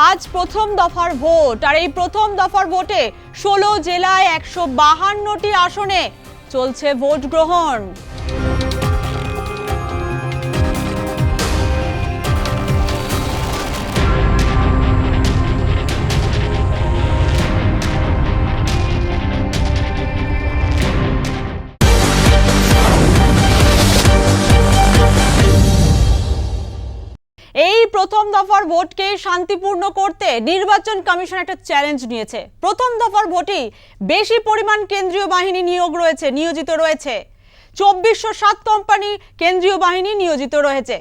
আজ প্রথম দফার ভোট আর এই প্রথম দফার ভোটে 16 জেলায় 152টি আসনে চলছে ভোট গ্রহণ। এই প্রথম দফার ভোটকে শান্তিপূর্ণ করতে নির্বাচন কমিশন একটা চ্যালেঞ্জ নিয়েছে। প্রথম দফার ভোটেই বেশি পরিমাণ কেন্দ্রীয় বাহিনী নিয়োজিত রয়েছে। 2407 কোম্পানি কেন্দ্রীয় বাহিনী নিয়োজিত রয়েছে।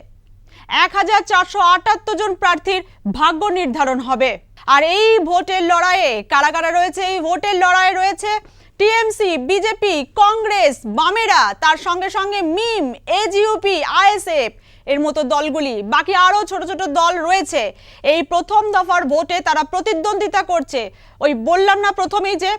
1478 জন প্রার্থীর ভাগ্য নির্ধারণ হবে। আর এই ভোটের লড়াইয়ে কারা কারা রয়েছে? এই ভোটের লড়াইয়ে রয়েছে টিএমসি, বিজেপি, কংগ্রেস, বামেরা, তার সঙ্গে সঙ্গে মিম, এজিইউপি, আইএসএফ এর মতো দলগুলি, বাকি আরো ছোট ছোট দল রয়েছে। এই প্রথম দফার ভোটে তারা প্রতিদ্বন্দ্বিতা করছে। ওই বললাম না প্রথমেই যে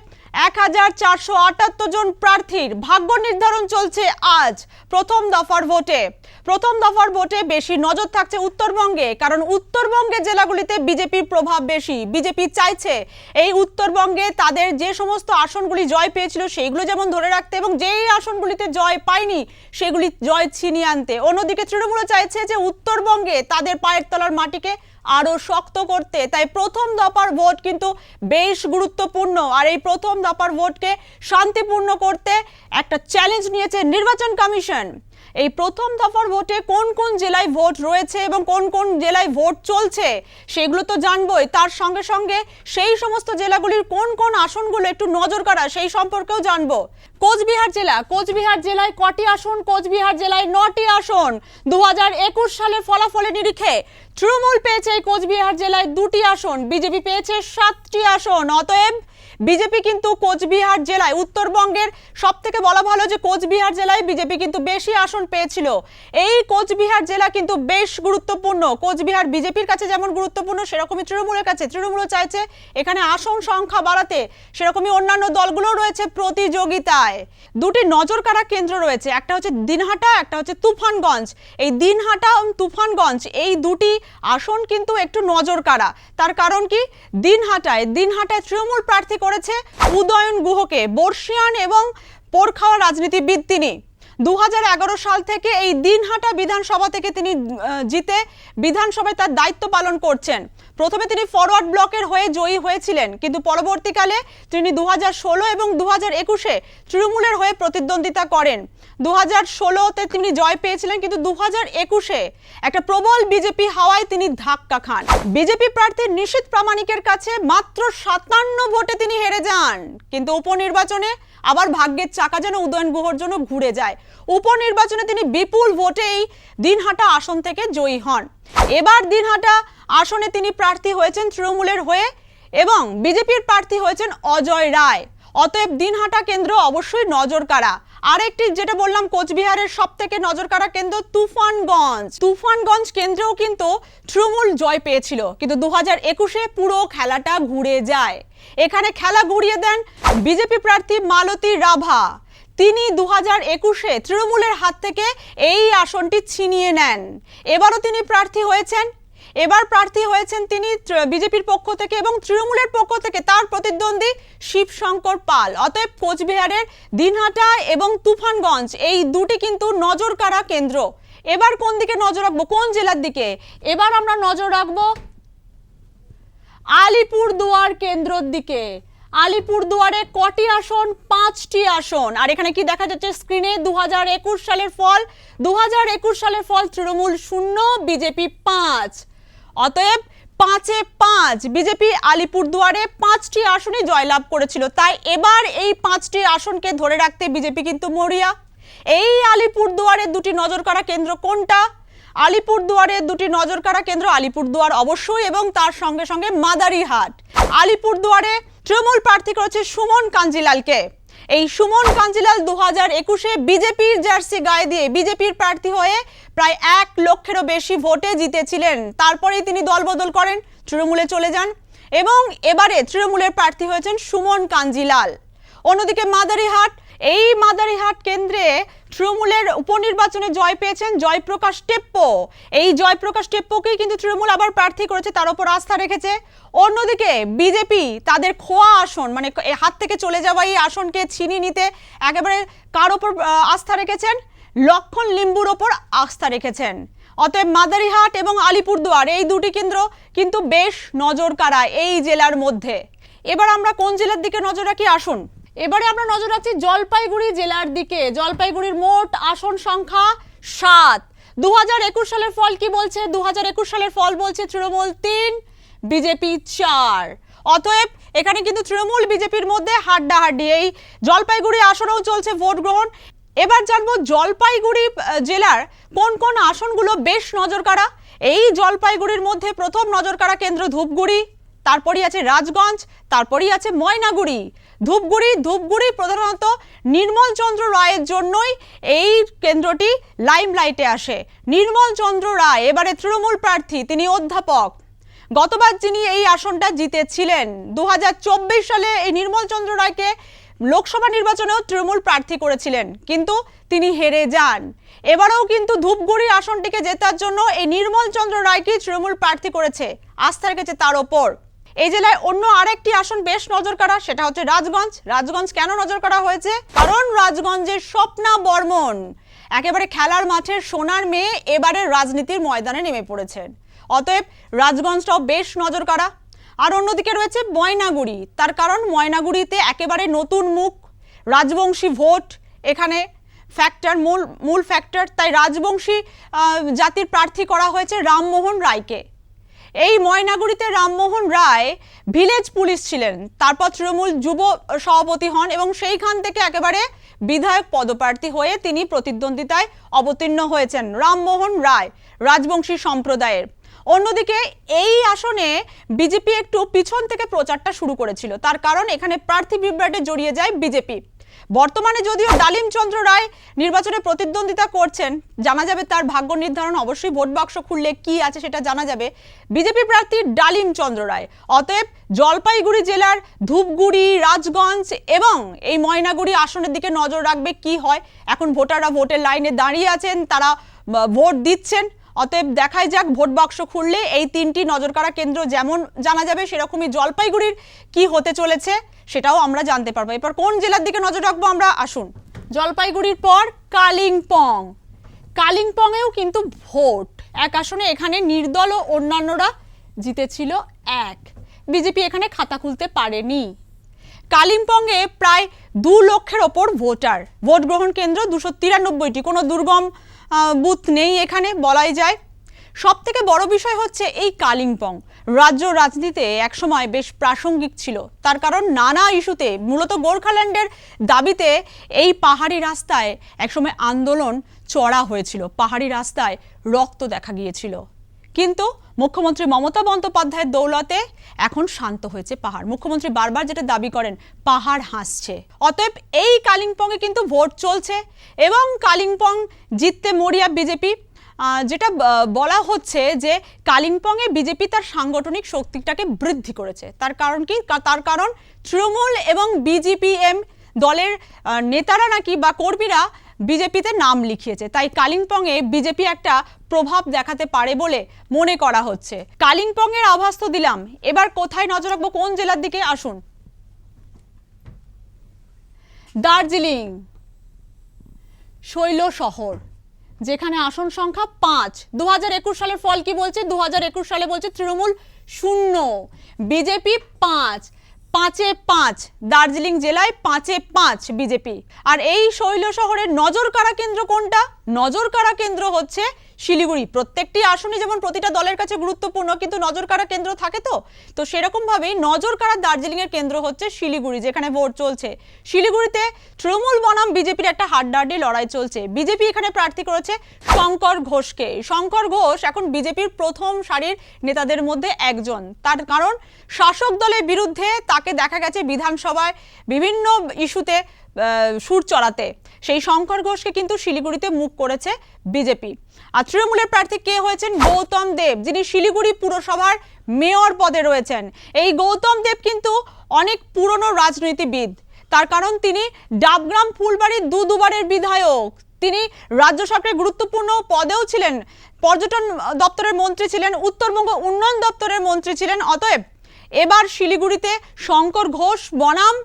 1478 জন প্রার্থীর ভাগ্য নির্ধারণ চলছে আজ প্রথম দফার ভোটে। প্রথম দফার ভোটে বেশি নজর থাকছে উত্তরবঙ্গে, কারণ উত্তরবঙ্গের জেলাগুলিতে বিজেপির প্রভাব বেশি। বিজেপি চাইছে এই উত্তরবঙ্গে তাদের যে সমস্ত আসনগুলি জয় পেয়েছিল সেইগুলো যেমন ধরে রাখতে, এবং যেই আসনগুলিতে জয় পায়নি সেগুলি জয় ছিনিয়ে আনতে। অন্যদিকে তৃণমূল চাইছে যে উত্তরবঙ্গে তাদের পায়ের তলার মাটিকে আরো শক্ত করতে। তাই প্রথম দফার ভোট কিন্তু বেশ গুরুত্বপূর্ণ। আর এই প্রথম দফার ভোটকে শান্তিপূর্ণ করতে একটা চ্যালেঞ্জ নিয়েছে নির্বাচন কমিশন। এই প্রথম দফার ভোটে কোন কোন জেলায় ভোট রয়েছে এবং কোন কোন জেলায় ভোট চলছে সেগুলো তো জানবোই, তার সঙ্গে সঙ্গে সেই সমস্ত জেলাগুলির কোন কোন আসনগুলো একটু নজর কাড়া সেই সম্পর্কেও জানবো। কোচবিহার জেলায় কটি আসন? কোচবিহার জেলায় 9টি আসন। 2021 সালের ফলাফলের নিরিখে তৃণমূল পেয়েছে কোচবিহার জেলায় 2টি আসন, বিজেপি পেয়েছে 7টি আসন। অতএব বিজেপি কিন্তু কোচবিহার জেলায়, উত্তরবঙ্গের সব থেকে বলা ভালো যে কোচবিহার জেলায় বিজেপি কিন্তু বেশি আসন পেয়েছিল। এই কোচবিহার জেলা কিন্তু বেশ গুরুত্বপূর্ণ। কোচবিহার বিজেপির কাছে যেমন গুরুত্বপূর্ণ সেরকমই তৃণমূলের কাছে। তৃণমূল চাইছে এখানে আসন সংখ্যা বাড়াতে, সেরকমই অন্যান্য দলগুলো রয়েছে প্রতিযোগিতায়। দুটি নজর কাড়া কেন্দ্র রয়েছে, একটা হচ্ছে দিনহাটা, একটা হচ্ছে তুফানগঞ্জ। এই দিনহাটা এবং তুফানগঞ্জ এই দুটি আসন কিন্তু একটু নজর কাড়া। তার কারণ কি? দিনহাটায় তৃণমূল প্রার্থী করেছে উদয়ন গুহকে, বর্ষিয়ান এবং পোরখাওয়া রাজনীতিবিদ তিনি। 2011 সাল থেকে এই দিনহাটা বিধানসভা থেকে তিনি জিতে বিধানসভায় তার দায়িত্ব পালন করছেন। প্রথমে তিনি ফরওয়ার্ড ব্লকের হয়ে জয়ী হয়েছিলেন, কিন্তু পরবর্তীকালে তিনি 2016 এবং 2021-এ তৃণমূলের হয়ে প্রতিদ্বন্দ্বিতা করেন। 2016-তে তিনি জয় পেয়েছিলেন, কিন্তু 2021-এ একটা প্রবল বিজেপি হাওয়ায় তিনি ধাক্কা খান। বিজেপি প্রার্থী নিশীথ প্রামাণিকের কাছে মাত্র 57 ভোটে তিনি হেরে যান। কিন্তু উপনির্বাচনে আবার ভাগ্যের চাকা যেন উদয়ন গুহর জন্য ঘুরে যায়। উপনির্বাচনে তিনি বিপুল ভোটেই দিনহাটা আসন থেকে জয়ী হন। এবার দিনহাটা আসনে তিনি প্রার্থী হয়েছেন তৃণমূলের হয়ে এবং বিজেপির প্রার্থী হয়েছেন অজয় রায়। অতএব দিনহাটা কেন্দ্র অবশ্যই নজর কাড়া। আরেকটি যেটা বললাম কোচবিহারের সব থেকে নজর কাড়া কেন্দ্র তুফানগঞ্জ কেন্দ্রেও কিন্তু তৃণমূল জয় পেয়েছিল, কিন্তু 2021-এ পুরো খেলাটা ঘুরে যায়। এখানে খেলা ঘুরিয়ে দেন বিজেপি প্রার্থী মালতী রাভা। তিনি 2021-এ তৃণমূলের হাত থেকে এই আসনটি ছিনিয়ে নেন। এবারও তিনি প্রার্থী হয়েছেন তিনি বিজেপির পক্ষ থেকে এবং তৃণমূলের পক্ষ থেকে তার প্রতিদ্বন্দ্বী শিবশঙ্কর পাল। অতএব কোচবিহারের দিনহাটা এবং তুফানগঞ্জ এই দুটি কিন্তু নজর কাড়া কেন্দ্র। এবার কোন দিকে নজর রাখবো, কোন জেলার দিকে? এবার আমরা নজর রাখবো আলিপুরদুয়ার কেন্দ্রের দিকে। আলিপুরদুয়ারে কটি আসন? 5টি আসন। আর এখানে কি দেখা যাচ্ছে স্ক্রিনে? 2021 সালের ফল। 2021 সালের ফল তৃণমূল 0, বিজেপি 5। অতএব 5-এ 5 বিজেপি আলিপুরদুয়ারে 5টি আসনই জয়লাভ করেছিল। তাই এবার এই 5টি আসনকে ধরে রাখতে বিজেপি কিন্তু মরিয়া। এই আলিপুরদুয়ারের দুটি নজর কাড়া কেন্দ্র কোনটা? আলিপুরদুয়ারের দুটি নজর কাড়া কেন্দ্র আলিপুরদুয়ার অবশ্যই এবং তার সঙ্গে সঙ্গে মাদারিহাট। আলিপুরদুয়ারে তৃণমূল প্রার্থী করেছে সুমন কাঞ্জিলালকে। এই সুমন কাঞ্জিলাল 2021-এ বিজেপির জার্সি গায়ে দিয়ে বিজেপির প্রার্থী হয়ে প্রায় 1 লক্ষেরও বেশি ভোটে জিতেছিলেন। তারপরেই তিনি দলবদল করেন, তৃণমূলে চলে যান এবং এবারে তৃণমূলের প্রার্থী হয়েছেন সুমন কাঞ্জিলাল। অন্যদিকে মাদারিহাট এই মাদারিহাট কেন্দ্রে তৃণমূলের উপনির্বাচনে জয় পেয়েছেন জয়প্রকাশ টেপ্পো। এই জয়প্রকাশ টেপ্পোকেই কিন্তু তৃণমূল আবার প্রার্থী করেছে, তার উপর আস্থা রেখেছে। অন্যদিকে বিজেপি তাদের খোয়া আসন, মানে হাত থেকে চলে যাওয়া এই আসনকে ছিনিয়ে নিতে একেবারে কার ওপর আস্থা রেখেছেন? লক্ষণ লিম্বুর ওপর আস্থা রেখেছেন। অতএব মাদারিহাট এবং আলিপুরদুয়ার এই দুটি কেন্দ্র কিন্তু বেশ নজর কাড়া এই জেলার মধ্যে। এবার আমরা কোন জেলার দিকে নজর রাখি আসুন। এবারে আমরা নজর রাখছি জলপাইগুড়ি জেলার দিকে। জলপাইগুড়ির মোট আসন সংখ্যা 7। 2021 সালের ফল কি বলছে? 2021 সালের ফল বলছে তৃণমূল 3, বিজেপি 4। অতএব এখানে কিন্তু তৃণমূল বিজেপির মধ্যে হাড্ডাহাড্ডি। এই জলপাইগুড়ি আসনেও চলছে ভোট গ্রহণ। এবার জানবো জলপাইগুড়ি জেলার কোন কোন আসনগুলো বেশ নজর কাড়া। এই জলপাইগুড়ির মধ্যে প্রথম নজর কাড়া কেন্দ্র ধূপগুড়ি, তারপরই আছে রাজগঞ্জ, তারপরই আছে ময়নাগুড়ি। ধূপগুড়ি প্রধানত নির্মল চন্দ্র রায়ের জন্যই এই কেন্দ্রটি লাইমলাইটে আসে। নির্মল চন্দ্র রায় এবারে তৃণমূল প্রার্থী, তিনি অধ্যাপক। গতবার যিনি এই আসনটা জিতেছিলেন 2024 সালে এই নির্মল চন্দ্র রায়কে লোকসভা নির্বাচনেও তৃণমূল প্রার্থী করেছিলেন, কিন্তু তিনি হেরে যান। এবারেও কিন্তু ধূপগুড়ি আসনটিকে জেতার জন্য এই নির্মল চন্দ্র রায়কে তৃণমূল প্রার্থী করেছে, আস্থা রেখেছে তার ওপর। এই জেলায় অন্য আরেকটি আসন বেশ নজর কাড়া, সেটা হচ্ছে রাজগঞ্জ। রাজগঞ্জ কেন নজর কাড়া হয়েছে? কারণ রাজগঞ্জের স্বপ্না বর্মন, একেবারে খেলার মাঠের সোনার মেয়ে, এবারে রাজনীতির ময়দানে নেমে পড়েছেন। অতএব রাজগঞ্জটাও বেশ নজর কাড়া। আর অন্যদিকে রয়েছে ময়নাগুড়ি, তার কারণ ময়নাগুড়িতে একেবারে নতুন মুখ, রাজবংশী ভোট এখানে ফ্যাক্টর, মূল ফ্যাক্টর। তাই রাজবংশী জাতির প্রার্থী করা হয়েছে রামমোহন রায়কে। এই ময়নাগুড়িতে রামমোহন রায় ভিলেজ পুলিশ ছিলেন, তারপর তৃণমূল যুব সভাপতি হন এবং সেইখান থেকে একেবারে বিধায়ক পদপ্রার্থী হয়ে তিনি প্রতিদ্বন্দ্বিতায় অবতীর্ণ হয়েছেন। রামমোহন রায় রাজবংশী সম্প্রদায়ের। অন্যদিকে এই আসনে বিজেপি একটু পিছন থেকে প্রচারটা শুরু করেছিল, তার কারণ এখানে প্রার্থী বিভ্রাটে জড়িয়ে যায় বিজেপি। বর্তমানে যদিও ডালিম চন্দ্র রায় নির্বাচনে প্রতিদ্বন্দ্বিতা করছেন, জানা যাবে তার ভাগ্য নির্ধারণ, অবশ্যই ভোট বাক্স খুললে কি আছে সেটা জানা যাবে। বিজেপি প্রার্থী ডালিম চন্দ্র রায়। অতএব জলপাইগুড়ি জেলার ধূপগুড়ি, রাজগঞ্জ এবং এই ময়নাগুড়ি আসনের দিকে নজর রাখবে কি হয়। এখন ভোটাররা ভোটের লাইনে দাঁড়িয়ে আছেন, তারা ভোট দিচ্ছেন। অতএব দেখাই যাক ভোট বাক্স খুললে এই তিনটি নজর কাড়া কেন্দ্র যেমন জানা যাবে, সেরকমই জলপাইগুড়ির কি হতে চলেছে সেটাও আমরা জানতে পারবো। এরপর কোন জেলার দিকে নজর রাখবো আমরা, আসুন। জলপাইগুড়ির পর কালিম্পং। কালিম্পংয়েও কিন্তু ভোট এক আসনে, এখানে নির্দল ও অন্যান্যরা জিতেছিল 1। বিজেপি এখানে খাতা খুলতে পারেনি। কালিম্পংয়ে প্রায় 2 লক্ষের ওপর ভোটার, ভোট গ্রহণ কেন্দ্র 293টি, কোনো দুর্গম বুথ নেই এখানে বলাই যায়। সব থেকে বড় বিষয় হচ্ছে এই কালিম্পং রাজ্য রাজনীতিতে একসময় বেশ প্রাসঙ্গিক ছিল, তার কারণ নানা ইস্যুতে, মূলত গোর্খাল্যান্ডের দাবিতে এই পাহাড়ি রাস্তায় একসময় আন্দোলন চড়া হয়েছিল, পাহাড়ি রাস্তায় রক্ত দেখা গিয়েছিল। কিন্তু মুখ্যমন্ত্রী মমতা বন্দ্যোপাধ্যায়ের দৌলতে এখন শান্ত হয়েছে পাহাড়। মুখ্যমন্ত্রী বারবার যেটা দাবি করেন, পাহাড় হাসছে। অতএব এই কালিম্পংয়ে কিন্তু ভোট চলছে এবং কালিম্পং জিততে মরিয়া বিজেপি। যেটা বলা হচ্ছে যে কালিম্পংয়ে বিজেপি তার সাংগঠনিক শক্তিটাকে বৃদ্ধি করেছে। তার কারণ কি? তার কারণ তৃণমূল এবং বিজেপিএম দলের নেতারা নাকি বা কর্মীরা বিজেপিতে নাম লিখিয়েছে, তাই কালিম্পংয়ে বিজেপি একটা প্রভাব দেখাতে পারে বলে মনে করা হচ্ছে। কালিম্পংয়ের আভাস তো দিলাম, এবার কোথায় নজর রাখবো, কোন জেলার দিকে, আসুন। দার্জিলিং শৈল শহর, যেখানে আসন সংখ্যা 5। 2021 সালের ফল কি বলছে? 2021 সালে বলছে তৃণমূল 0, বিজেপি 5। 5-এ 5 দার্জিলিং জেলায় 5-এ 5 বিজেপি। আর এই শৈল শহরের নজর কাড়া কেন্দ্র কোনটা? নজর কাড়া কেন্দ্র হচ্ছে শিলিগুড়ি। প্রত্যেকটি আসনে যেমন প্রতিটা দলের কাছে গুরুত্বপূর্ণ, কিন্তু নজর কাড়া কেন্দ্র থাকে তো সেরকম ভাবেই নজর কাড়া দার্জিলিং এর কেন্দ্র হচ্ছে শিলিগুড়ি, যেখানে ভোট চলছে। শিলিগুড়িতে তৃণমূল বনাম বিজেপির একটা হাড্ডাহাড্ডি লড়াই চলছে। বিজেপি এখানে প্রার্থী করেছে শঙ্কর ঘোষকে। শঙ্কর ঘোষ এখন বিজেপির প্রথম সারির নেতাদের মধ্যে একজন, তার কারণ শাসক দলের বিরুদ্ধে তাকে দেখা গেছে বিধানসভায় বিভিন্ন ইস্যুতে সুর চড়াতে। সেই শঙ্কর ঘোষকে কিন্তু শিলিগুড়িতে মুখ করেছে বিজেপি। আর তৃণমূলের প্রার্থী কে হয়েছেন? গৌতম দেব, যিনি শিলিগুড়ি পুরসভার মেয়র পদে রয়েছেন। এই গৌতম দেব কিন্তু অনেক পুরনো রাজনীতিবিদ, তার কারণ তিনি ডাবগ্রাম ফুলবাড়ির দুবারের বিধায়ক, তিনি রাজ্য সরকারের গুরুত্বপূর্ণ পদেও ছিলেন, পর্যটন দপ্তরের মন্ত্রী ছিলেন, উত্তরবঙ্গ উন্নয়ন দপ্তরের মন্ত্রী ছিলেন। অতএব এবার শিলিগুড়িতে শঙ্কর ঘোষ বনাম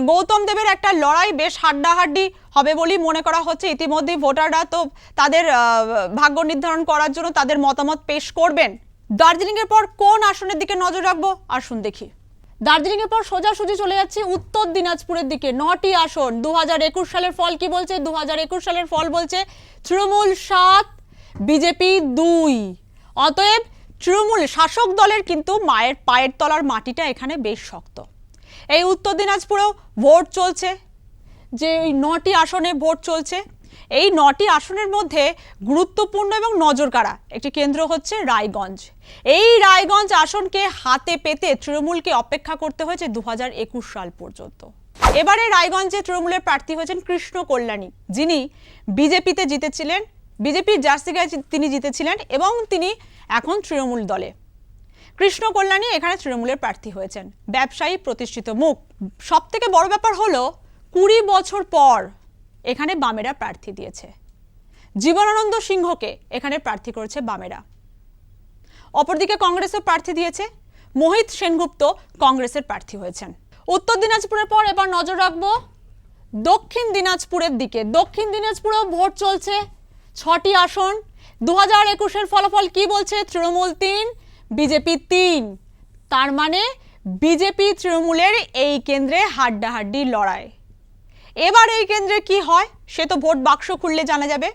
গৌতম দেবের একটা লড়াই বেশ হাড্ডাহাড্ডি হবে বলেই মনে করা হচ্ছে। ইতিমধ্যেই ভোটাররা তো তাদের ভাগ্য নির্ধারণ করার জন্য তাদের মতামত পেশ করবেন। দার্জিলিংয়ের পর কোন আসনের দিকে নজর রাখবো আসুন দেখি। দার্জিলিংয়ের পর সোজাসুজি চলে যাচ্ছে উত্তর দিনাজপুরের দিকে। 9টি আসন। 2021 সালের ফল কি বলছে? 2021 সালের ফল বলছে তৃণমূল 7, বিজেপি 2। অতএব তৃণমূল শাসক দলের কিন্তু মায়ের পায়ের তলার মাটিটা এখানে বেশ শক্ত। এই উত্তর দিনাজপুরেও ভোট চলছে, যে ওই 9টি আসনে ভোট চলছে। এই 9টি আসনের মধ্যে গুরুত্বপূর্ণ এবং নজরকাড়া একটি কেন্দ্র হচ্ছে রায়গঞ্জ। এই রায়গঞ্জ আসনকে হাতে পেতে তৃণমূলকে অপেক্ষা করতে হয়েছে 2021 সাল পর্যন্ত। এবারে রায়গঞ্জে তৃণমূলের প্রার্থী হয়েছেন কৃষ্ণ কল্যাণী, যিনি বিজেপিতে জিতেছিলেন, বিজেপির জার্সি গায়ে তিনি জিতেছিলেন এবং তিনি এখন তৃণমূল দলে। কৃষ্ণ কল্যাণী এখানে তৃণমূলের প্রার্থী হয়েছেন, ব্যবসায়ী, প্রতিষ্ঠিত মুখ। সব থেকে বড় ব্যাপার হলো 20 বছর পর এখানে বামেরা প্রার্থী দিয়েছে। জীবনানন্দ সিংহকে এখানে প্রার্থী করেছে বামেরা। অপরদিকে কংগ্রেসও প্রার্থী দিয়েছে, মোহিত সেনগুপ্ত কংগ্রেসের প্রার্থী হয়েছেন। উত্তর দিনাজপুরের পর এবার নজর রাখবো দক্ষিণ দিনাজপুরের দিকে। দক্ষিণ দিনাজপুরেও ভোট চলছে, 6টি আসন। 2021-এর ফলাফল কি বলছে? তৃণমূল 3, বিজেপি 3। তার মানে বিজেপি তৃণমূলের এই কেন্দ্রে হাড্ডাহাড্ডি লড়াই। এবার এই কেন্দ্রে কি হয় সে তো ভোট বাক্স খুললে জানা যাবে।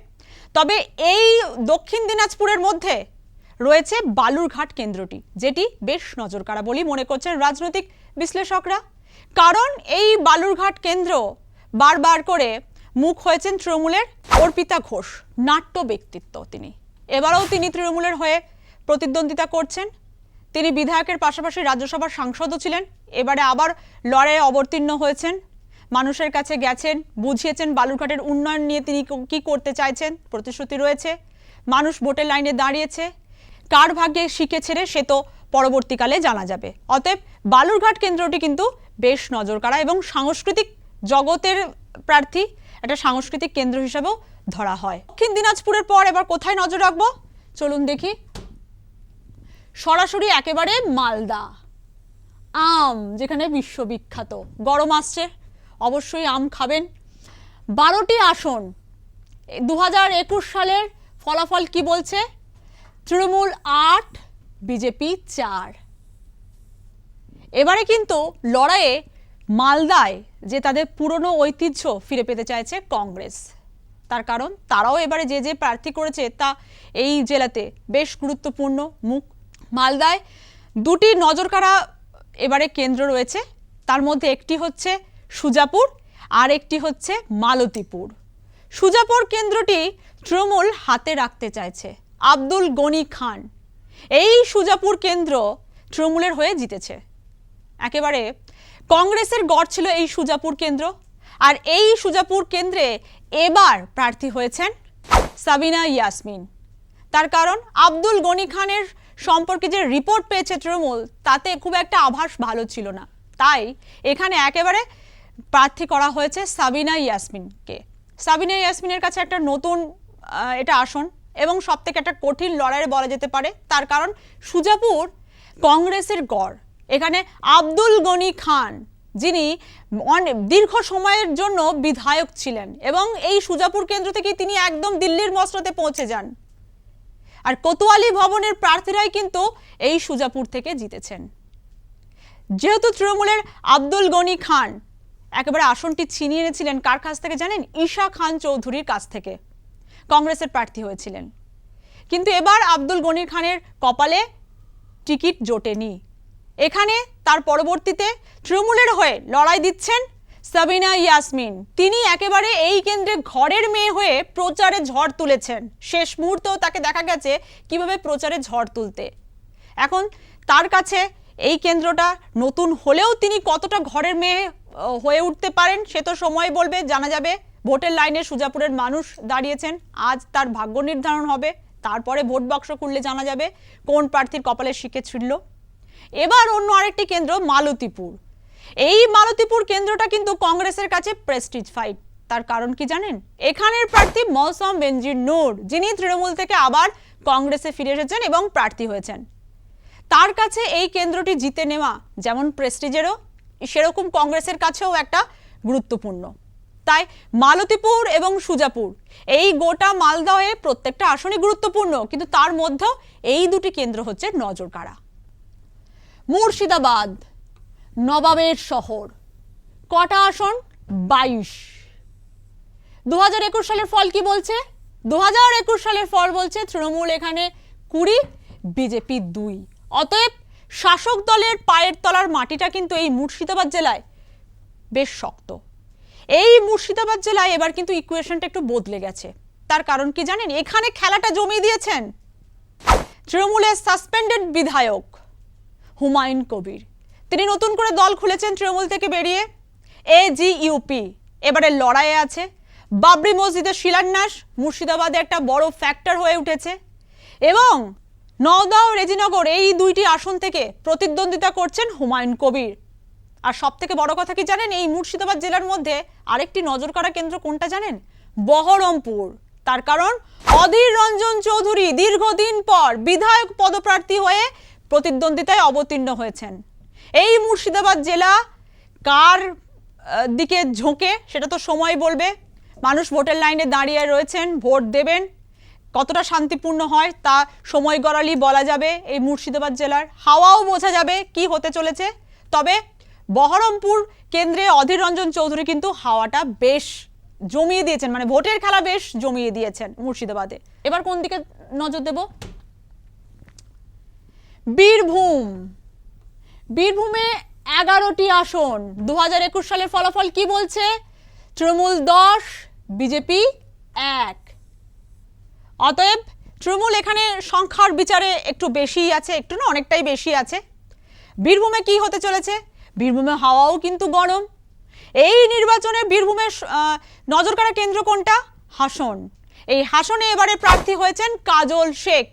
তবে এই দক্ষিণ দিনাজপুরের মধ্যে রয়েছে বালুরঘাট কেন্দ্রটি, যেটি বেশ নজরকাড়া বলেই মনে করছেন রাজনৈতিক বিশ্লেষকরা। কারণ এই বালুরঘাট কেন্দ্র বারবার করে মুখ হয়েছেন তৃণমূলের অর্পিতা ঘোষ, নাট্য ব্যক্তিত্ব তিনি। এবারেও তিনি তৃণমূলের হয়ে প্রতিদ্বন্দ্বিতা করছেন। তিনি বিধায়কের পাশাপাশি রাজ্যসভার সাংসদও ছিলেন। এবারে আবার লড়াইয়ে অবতীর্ণ হয়েছেন, মানুষের কাছে গেছেন, বুঝিয়েছেন বালুরঘাটের উন্নয়ন নিয়ে তিনি কি করতে চাইছেন, প্রতিশ্রুতি রয়েছে। মানুষ ভোটের লাইনে দাঁড়িয়েছে, কার ভাগ্যে শিখে ছেড়ে সে তো পরবর্তীকালে জানা যাবে। অতএব বালুরঘাট কেন্দ্রটি কিন্তু বেশ নজরকাড়া এবং সাংস্কৃতিক জগতের প্রার্থী, একটা সাংস্কৃতিক কেন্দ্র হিসাবেও ধরা হয়। দক্ষিণ দিনাজপুরের পর এবার কোথায় নজর রাখবো চলুন দেখি। সরাসরি একেবারে মালদা। আম যেখানে বিশ্ববিখ্যাত, গরম আসছে, অবশ্যই আম খাবেন। 12টি আসন। 2021 সালের ফলাফল কি বলছে? তৃণমূল 8, বিজেপি 4। এবারে কিন্তু লড়াইয়ে মালদায় যে তাদের পুরনো ঐতিহ্য ফিরে পেতে চাইছে কংগ্রেস। তার কারণ তারাও এবারে যে প্রার্থী করেছে তা এই জেলাতে বেশ গুরুত্বপূর্ণ মুখ। মালদায় 2টি নজরকাড়া এবারে কেন্দ্র রয়েছে, তার মধ্যে একটি হচ্ছে সুজাপুর আর একটি হচ্ছে মালতীপুর। সুজাপুর কেন্দ্রটি তৃণমূল হাতে রাখতে চাইছে আব্দুল গনি খান। এই সুজাপুর কেন্দ্র তৃণমূলের হয়ে জিতেছে। একেবারে কংগ্রেসের গড় ছিল এই সুজাপুর কেন্দ্র, আর এই সুজাপুর কেন্দ্রে এবার প্রার্থী হয়েছেন সাবিনা ইয়াসমিন। তার কারণ আব্দুল গনি খানের সম্পর্কে যে রিপোর্ট পেয়েছে তৃণমূল, তাতে খুব একটা আভাস ভালো ছিল না। তাই এখানে একেবারে প্রার্থী করা হয়েছে সাবিনা ইয়াসমিনকে। সাবিনা ইয়াসমিনের কাছে একটা নতুন এটা আসন এবং সব থেকে একটা কঠিন লড়াইয়ে বলা যেতে পারে। তার কারণ সুজাপুর কংগ্রেসের গড়। এখানে আব্দুল গনি খান, যিনি দীর্ঘ সময়ের জন্য বিধায়ক ছিলেন এবং এই সুজাপুর কেন্দ্র থেকে তিনি একদম দিল্লির মসনদে পৌঁছে যান। আর কোতোয়ালি ভবনের প্রার্থীরাই কিন্তু এই সুজাপুর থেকে জিতেছেন। যেহেতু তৃণমূলের আব্দুল গনি খান একেবারে আসনটি ছিনিয়ে এনেছিলেন কার কাছ থেকে জানেন? ঈশা খান চৌধুরীর কাছ থেকে কংগ্রেসের প্রার্থী হয়েছিলেন। কিন্তু এবার আব্দুল গনি খানের কপালে টিকিট জোটেনি। এখানে তার পরবর্তীতে তৃণমূলের হয়ে লড়াই দিচ্ছেন সাবিনা ইয়াসমিন। তিনি একেবারে এই কেন্দ্রে ঘরের মেয়ে হয়ে প্রচারে ঝড় তুলেছেন। শেষ মুহূর্তেও তাকে দেখা গেছে কিভাবে প্রচারে ঝড় তুলতে। এখন তার কাছে এই কেন্দ্রটা নতুন হলেও তিনি কতটা ঘরের মেয়ে হয়ে উঠতে পারেন সে তো সময় বলবে, জানা যাবে। ভোটের লাইনে সুজাপুরের মানুষ দাঁড়িয়েছেন, আজ তার ভাগ্য নির্ধারণ হবে, তারপরে ভোট বাক্স খুললে জানা যাবে কোন প্রার্থীর কপালে শিখে ছিড়ল। এবার অন্য আরেকটি কেন্দ্র মালতীপুর। এই মালতীপুর কেন্দ্রটা কিন্তু কংগ্রেসের কাছে প্রেস্টিজ ফাইট। তার কারণ কি জানেন? এখানের প্রার্থী মৌসম বেনজির নূর, যিনি তৃণমূল থেকে আবার কংগ্রেসে ফিরে এসেছেন এবং প্রার্থী হয়েছেন। তার কাছে এই কেন্দ্রটি জিতে নেওয়া যেমন প্রেস্টিজেরও, সেরকম কংগ্রেসের কাছেও একটা গুরুত্বপূর্ণ। তাই মালতীপুর এবং সুজাপুর, এই গোটা মালদহে প্রত্যেকটা আসনই গুরুত্বপূর্ণ, কিন্তু তার মধ্যেও এই দুটি কেন্দ্র হচ্ছে নজর কাড়া। মুর্শিদাবাদ নবাবের শহর, কটা আসন? 22। 2021 সালের ফল কি বলছে? 2021 সালের ফল বলছে তৃণমূল এখানে 20, বিজেপি 2। অতএব শাসক দলের পায়ের তলার মাটিটা কিন্তু এই মুর্শিদাবাদ জেলায় বেশ শক্ত। এই মুর্শিদাবাদ জেলায় এবার কিন্তু ইকুয়েশনটা একটু বদলে গেছে। তার কারণ কি জানেন? এখানে খেলাটা জমিয়ে দিয়েছেন তৃণমূলের সাসপেন্ডেড বিধায়ক হুমায়ুন কবির। তিনি নতুন করে দল খুলেছেন তৃণমূল থেকে বেরিয়ে, AGUP এবারে লড়াইয়ে আছে। বাবরি মসজিদের শিলান্যাস মুর্শিদাবাদে একটা বড় ফ্যাক্টর হয়ে উঠেছে এবং নওদা ও রেজিনগর এই দুইটি আসন থেকে প্রতিদ্বন্দ্বিতা করছেন হুমায়ুন কবির। আর সব থেকে বড় কথা কি জানেন? এই মুর্শিদাবাদ জেলার মধ্যে আরেকটি নজর কাড়া কেন্দ্র কোনটা জানেন? বহরমপুর। তার কারণ অধীর রঞ্জন চৌধুরী দীর্ঘদিন পর বিধায়ক পদপ্রার্থী হয়ে প্রতিদ্বন্দ্বিতায় অবতীর্ণ হয়েছেন। এই মুর্শিদাবাদ জেলা কার দিকে ঝোঁকে সেটা তো সময় বলবে। মানুষ ভোটের লাইনে দাঁড়িয়ে রয়েছেন, ভোট দেবেন। কতটা শান্তিপূর্ণ হয় তা সময় গড়ালি বলা যাবে। এই মুর্শিদাবাদ জেলার হাওয়াও বোঝা যাবে কি হতে চলেছে। তবে বহরমপুর কেন্দ্রে অধীর রঞ্জন চৌধুরী কিন্তু হাওয়াটা বেশ জমিয়ে দিয়েছেন, মানে ভোটের খেলা বেশ জমিয়ে দিয়েছেন মুর্শিদাবাদে। এবার কোন দিকে নজর দেব? বীরভূম। বীরভূমে 11টি আসন। 2021 সালের ফলাফল কি বলছে? তৃণমূল 10, বিজেপি 1। অতএব তৃণমূল এখানে সংখ্যার বিচারে একটু বেশি আছে, একটু না অনেকটাই বেশি আছে। বীরভূমে কি হতে চলেছে? বীরভূমে হাওয়াও কিন্তু গরম। এই নির্বাচনে বীরভূমের নজর কাড়া কেন্দ্র কোনটা? হাসন। এই হাসনে এবারে প্রার্থী হয়েছেন কাজল শেখ।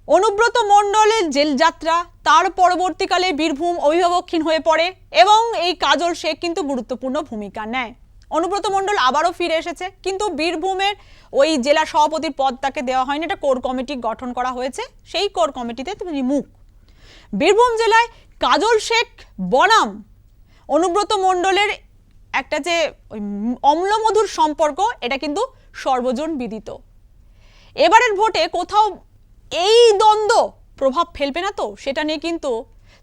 অনুব্রত মণ্ডলের জেল যাত্রা, তার পরবর্তীকালে বীরভূম অভিভাবকহীন হয়ে পড়ে এবং এই কাজল শেখ কিন্তু গুরুত্বপূর্ণ ভূমিকা নেয়। অনুব্রত মণ্ডল আবারও ফিরে এসেছে, কিন্তু বীরভূমের ওই জেলা সভাপতির পদ তাকে দেওয়া হয়নি। এটা কোর কমিটি গঠন করা হয়েছে, সেই কোর কমিটিতে তিনি মুখ। বীরভূম জেলায় কাজল শেখ বনাম অনুব্রত মণ্ডলের একটা যে অম্লমধুর সম্পর্ক, এটা কিন্তু সর্বজন বিদিত। এবারের ভোটে কোথাও এই দ্বন্দ্ব প্রভাব ফেলবে না তো, সেটা নিয়ে কিন্তু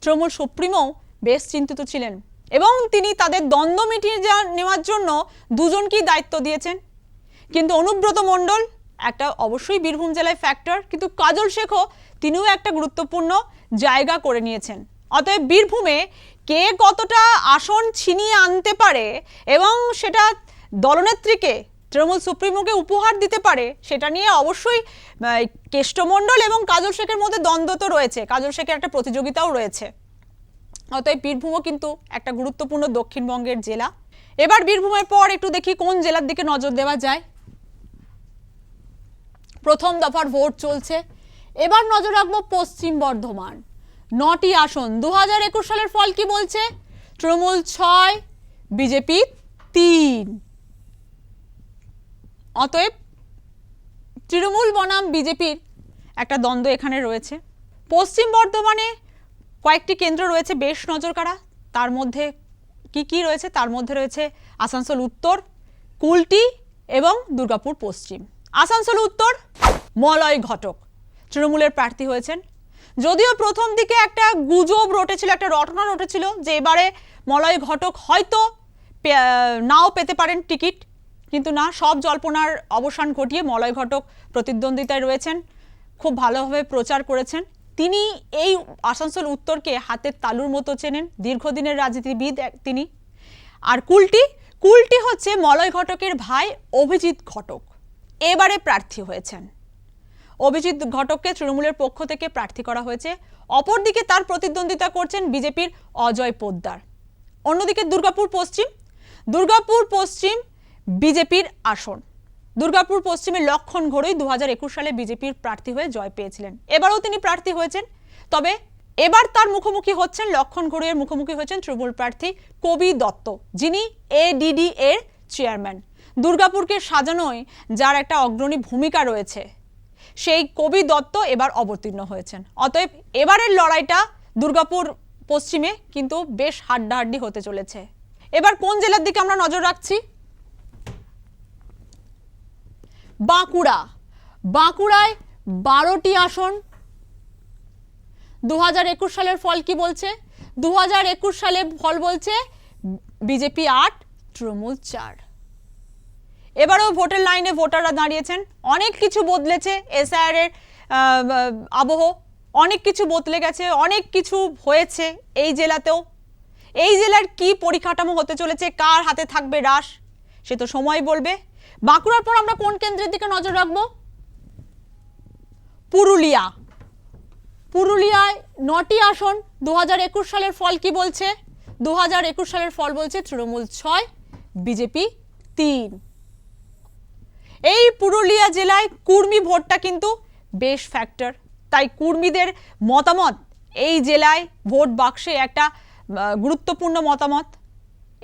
তৃণমূল সুপ্রিমো বেশ চিন্তিত ছিলেন এবং তিনি তাদের দ্বন্দ্ব মিটিয়ে নেওয়ার জন্য দুজনকেই দায়িত্ব দিয়েছেন। কিন্তু অনুব্রত মণ্ডল একটা অবশ্যই বীরভূম জেলায় ফ্যাক্টর, কিন্তু কাজল শেখও তিনিও একটা গুরুত্বপূর্ণ জায়গা করে নিয়েছেন। অতএব বীরভূমে কে কতটা আসন ছিনিয়ে আনতে পারে এবং সেটা দলনেত্রীকে তৃণমূল সুপ্রিমোকে উপহার দিতে পারে, সেটা নিয়ে অবশ্যই কেষ্টমণ্ডল এবং কাজল শেখের মধ্যে দ্বন্দ্ব তো রয়েছে, কাজল শেখের একটা প্রতিযোগিতাও রয়েছে। অতএব বীরভূমও কিন্তু একটা গুরুত্বপূর্ণ দক্ষিণবঙ্গের জেলা। এবার বীরভূমের পর একটু দেখি কোন জেলার দিকে নজর দেওয়া যায়। প্রথম দফার ভোট চলছে। এবার নজর রাখবো পশ্চিম বর্ধমান। 9টি আসন। 2021 সালের ফল কি বলছে? তৃণমূল 6, বিজেপি 3। অতএব তৃণমূল বনাম বিজেপির একটা দ্বন্দ্ব এখানে রয়েছে। পশ্চিম বর্ধমানে কয়েকটি কেন্দ্র রয়েছে বেশ নজর কাড়া। তার মধ্যে কি কি রয়েছে? তার মধ্যে রয়েছে আসানসোল উত্তর, কুলটি এবং দুর্গাপুর পশ্চিম। আসানসোল উত্তর মলয় ঘটক তৃণমূলের প্রার্থী হয়েছেন। যদিও প্রথম দিকে একটা গুজব রটেছিল, একটা রটনা রটেছিল যে এবারে মলয় ঘটক হয়তো নাও পেতে পারেন টিকিট, কিন্তু না, সব জল্পনার অবসান ঘটিয়ে মলয় ঘটক প্রতিদ্বন্দ্বিতায় রয়েছেন, খুব ভালোভাবে প্রচার করেছেন। তিনি এই আসানসোল উত্তরকে হাতের তালুর মতো চেনেন, দীর্ঘদিনের রাজনীতিবিদ তিনি। আর কুলটি হচ্ছে মলয় ঘটকের ভাই অভিজিৎ ঘটক, এবারে প্রার্থী হয়েছেন। অভিজিৎ ঘটককে তৃণমূলের পক্ষ থেকে প্রার্থী করা হয়েছে। অপরদিকে তার প্রতিদ্বন্দ্বিতা করছেন বিজেপির অজয় পোদ্দার। অন্যদিকে দুর্গাপুর পশ্চিম বিজেপির আসন। দুর্গাপুর পশ্চিমের লক্ষণ ঘড়ই 2021 সালে বিজেপির প্রার্থী হয়ে জয় পেয়েছিলেন। এবারও তিনি প্রার্থী হয়েছেন, তবে এবার তার মুখোমুখি হচ্ছেন, লক্ষণ ঘড়ুইয়ের মুখোমুখি হচ্ছেন তৃণমূল প্রার্থী কবি দত্ত, যিনি এডিডি এর চেয়ারম্যান। দুর্গাপুরকে সাজানোয় যার একটা অগ্রণী ভূমিকা রয়েছে, সেই কবি দত্ত এবার অবতীর্ণ হয়েছেন। অতএব এবারের লড়াইটা দুর্গাপুর পশ্চিমে কিন্তু বেশ হাড্ডাহাড্ডি হতে চলেছে। এবার কোন জেলার দিকে আমরা নজর রাখছি? বাঁকুড়া। বাঁকুড়ায় 12টি আসন। 2021 সালের ফল কি বলছে? 2021 সালের ফল বলছে বিজেপি 8, তৃণমূল 4। এবারেও ভোটের লাইনে ভোটাররা দাঁড়িয়েছেন। অনেক কিছু বদলেছে, এসআইআর এর আবহ অনেক কিছু বদলে গেছে, অনেক কিছু হয়েছে এই জেলাতেও। এই জেলার কি পরিকাঠামো হতে চলেছে, কার হাতে থাকবে রাশ, সে তো সময় বলবে। বাঁকুড়ার পর আমরা কোন কেন্দ্রের দিকে নজর রাখবো? পুরুলিয়া। পুরুলিয়ায় 9টি আসন। 2021 সালের ফল কি বলছে? 2021 সালের ফল বলছে তৃণমূল 6, বিজেপি 3। এই পুরুলিয়া জেলায় কুর্মী ভোটটা কিন্তু বেশ ফ্যাক্টর, তাই কুর্মীদের মতামত এই জেলায় ভোট বাক্সে একটা গুরুত্বপূর্ণ মতামত।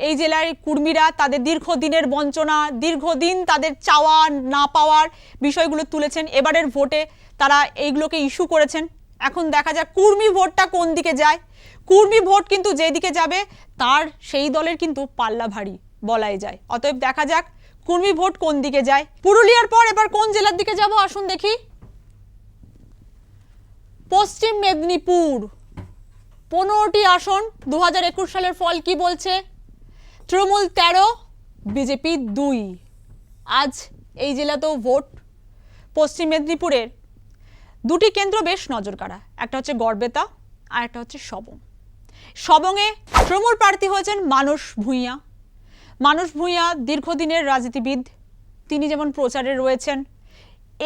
এই জেলার কুর্মীরা তাদের দীর্ঘদিনের বঞ্চনা, দীর্ঘদিন তাদের চাওয়া না পাওয়ার বিষয়গুলো তুলেছেন, এবারের ভোটে তারা এইগুলোকে ইস্যু করেছেন। এখন দেখা যাক কুর্মী ভোটটা কোন দিকে যায়। কুর্মী ভোট কিন্তু যেদিকে যাবে তার সেই দলের কিন্তু পাল্লা ভারী বলাই যায়। অতএব দেখা যাক কুর্মী ভোট কোন দিকে যায়। পুরুলিয়ার পর এবার কোন জেলার দিকে যাব আসুন দেখি। পশ্চিম মেদিনীপুর। 15টি আসন। 2021 সালের ফল কি বলছে? তৃণমূল 13, বিজেপি 2। আজ এই জেলাতেও ভোট। পশ্চিম মেদিনীপুরের 2টি কেন্দ্র বেশ নজর কাড়া, একটা হচ্ছে গড়বেতা আর একটা হচ্ছে সবং। সবংয়ে তৃণমূল প্রার্থী হয়েছেন মানস ভূঁইয়া। মানস ভূঁইয়া দীর্ঘদিনের রাজনীতিবিদ, তিনি যেমন প্রচারে রয়েছেন।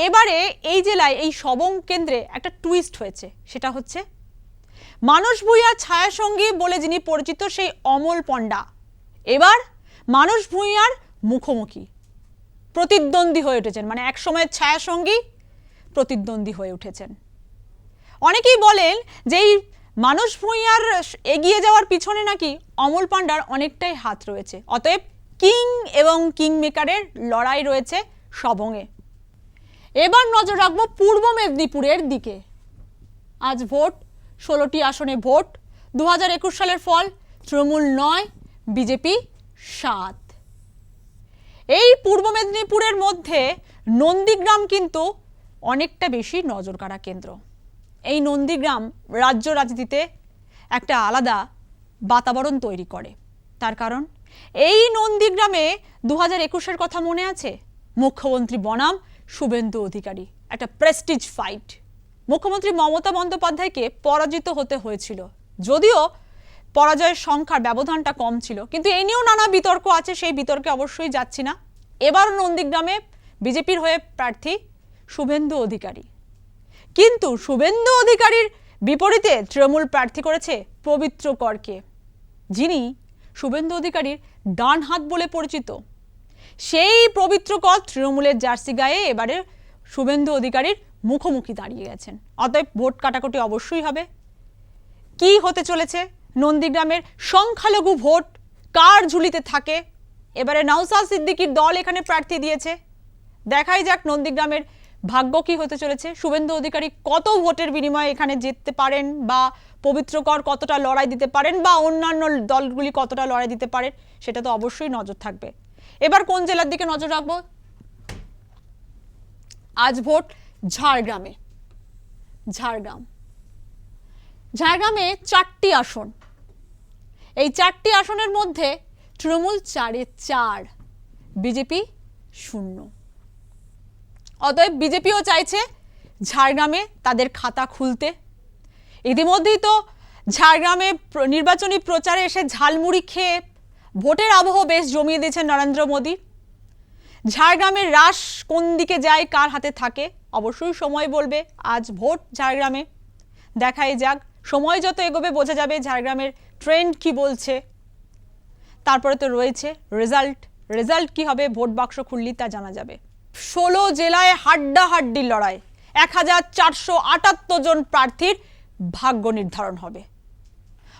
এবারে এই জেলায় এই সবং কেন্দ্রে একটা টুইস্ট হয়েছে, সেটা হচ্ছে মানস ভূঁইয়ার ছায়াসঙ্গী বলে যিনি পরিচিত সেই অমল পণ্ডা এবার মানস ভূঁইয়ার মুখোমুখি প্রতিদ্বন্দ্বী হয়ে উঠেছেন, মানে এক সময়ের ছায়াসঙ্গী প্রতিদ্বন্দ্বী হয়ে উঠেছেন। অনেকেই বলেন যে এই মানস ভূঁইয়ার এগিয়ে যাওয়ার পিছনে নাকি অমল পাণ্ডার অনেকটাই হাত রয়েছে। অতএব কিং এবং কিং মেকারের লড়াই রয়েছে সবংয়ে। এবার নজর রাখবো পূর্ব মেদিনীপুরের দিকে। আজ ভোট, 16টি আসনে ভোট। 2021 সালের ফল তৃণমূল 9, বিজেপি 7। এই পূর্ব মেদিনীপুরের মধ্যে নন্দীগ্রাম কিন্তু অনেকটা বেশি নজর কাড়া কেন্দ্র। এই নন্দীগ্রাম রাজ্য রাজনীতিতে একটা আলাদা বাতাবরণ তৈরি করে। তার কারণ এই নন্দীগ্রামে 2021-এর কথা মনে আছে? মুখ্যমন্ত্রী বনাম শুভেন্দু অধিকারী, একটা প্রেস্টিজ ফাইট। মুখ্যমন্ত্রী মমতা বন্দ্যোপাধ্যায়কে পরাজিত হতে হয়েছিল, যদিও পরাজয়ের সংখ্যার ব্যবধানটা কম ছিল, কিন্তু এই নিয়েও নানা বিতর্ক আছে, সেই বিতর্কে অবশ্যই যাচ্ছি না। এবার নন্দীগ্রামে বিজেপির হয়ে প্রার্থী শুভেন্দু অধিকারী, কিন্তু শুভেন্দু অধিকারীর বিপরীতে তৃণমূল প্রার্থী করেছে পবিত্র করকে, যিনি শুভেন্দু অধিকারীর ডান হাত বলে পরিচিত। সেই পবিত্র কর তৃণমূলের জার্সি গায়ে এবারে শুভেন্দু অধিকারীর মুখোমুখি দাঁড়িয়ে গেছেন। অতএব ভোট কাটাকুটি অবশ্যই হবে। কি হতে চলেছে নন্দীগ্রামের সংখ্যালঘু ভোট কার ঝুলিতে থাকে? এবারে নওশাদ সিদ্দিকীর দল এখানে প্রার্থী দিয়েছে। দেখাই যাক নন্দীগ্রামের ভাগ্য কি হতে চলেছে। শুভেন্দু অধিকারী কত ভোটের বিনিময়ে এখানে জিততে পারেন, বা পবিত্র কর কতটা লড়াই দিতে পারেন, বা অন্যান্য দলগুলি কতটা লড়াই দিতে পারে, সেটা তো অবশ্যই নজর থাকবে। এবার কোন জেলার দিকে নজর রাখবো? আজ ভোট ঝাড়গ্রামে। ঝাড়গ্রামে 4টি আসন। এই 4টি আসনের মধ্যে তৃণমূল 4-এ 4, বিজেপি 0। অতএব বিজেপিও চাইছে ঝাড়গ্রামে তাদের খাতা খুলতে। ইতিমধ্যেই তো ঝাড়গ্রামে নির্বাচনী প্রচারে এসে ঝালমুড়ি খেয়ে ভোটের আবহ বেশ জমিয়ে দিয়েছেন নরেন্দ্র মোদী। ঝাড়গ্রামের রাশ কোন দিকে যায়, কার হাতে থাকে, অবশ্যই সময় বলবে। আজ ভোট ঝাড়গ্রামে, দেখাই যাক। সময় যত এগোবে বোঝা যাবে ঝাড়গ্রামের ট্রেন্ড কি বলছে। তারপরে তো রয়েছে রেজাল্ট কি হবে, ভোট বাক্স খুললেই তা জানা যাবে। 16 জেলায় হাড্ডাহাড্ডি লড়াই, 1478 জন প্রার্থীর ভাগ্য নির্ধারণ হবে।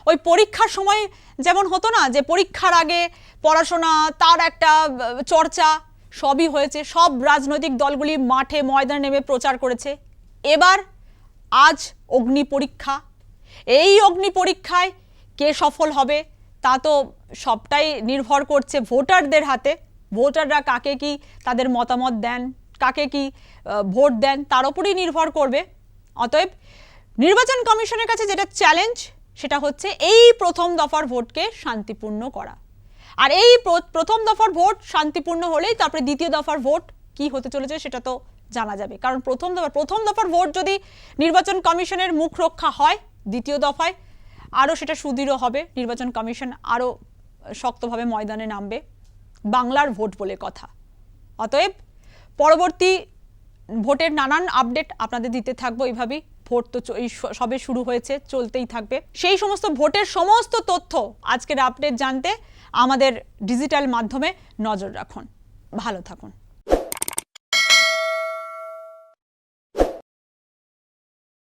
ওই পরীক্ষার সময় যেমন হতো না, যে পরীক্ষার আগে পড়াশোনা, তার একটা চর্চা, সবই হয়েছে। সব রাজনৈতিক দলগুলি মাঠে ময়দানে নেমে প্রচার করেছে। এবার আজ অগ্নি পরীক্ষা। এই অগ্নি পরীক্ষায় কে সফল হবে তা তো সবটাই নির্ভর করছে ভোটারদের হাতে। ভোটাররা কাকে কি তাদের মতামত দেন, কাকে কি ভোট দেন, তার উপরেই নির্ভর করবে। অতএব নির্বাচন কমিশনের কাছে যেটা চ্যালেঞ্জ, সেটা হচ্ছে এই প্রথম দফার ভোটকে শান্তিপূর্ণ করা। আর এই প্রথম দফার ভোট শান্তিপূর্ণ হলেই তারপরে দ্বিতীয় দফার ভোট কি হতে চলেছে সেটা তো জানা যাবে। কারণ প্রথম দফার ভোট যদি নির্বাচন কমিশনের মুখ রক্ষা হয়, দ্বিতীয় দফায় আরও সেটা সুদৃঢ় হবে। নির্বাচন কমিশন আরও শক্তভাবে ময়দানে নামবে। বাংলার ভোট বলে কথা। অতএব পরবর্তী ভোটের নানান আপডেট আপনাদের দিতে থাকবো এইভাবেই। ভোট তো সবে শুরু হয়েছে, চলতেই থাকবে। সেই সমস্ত ভোটের সমস্ত তথ্য আজকের আপডেট জানতে আমাদের ডিজিটাল মাধ্যমে নজর রাখুন। ভালো থাকুন।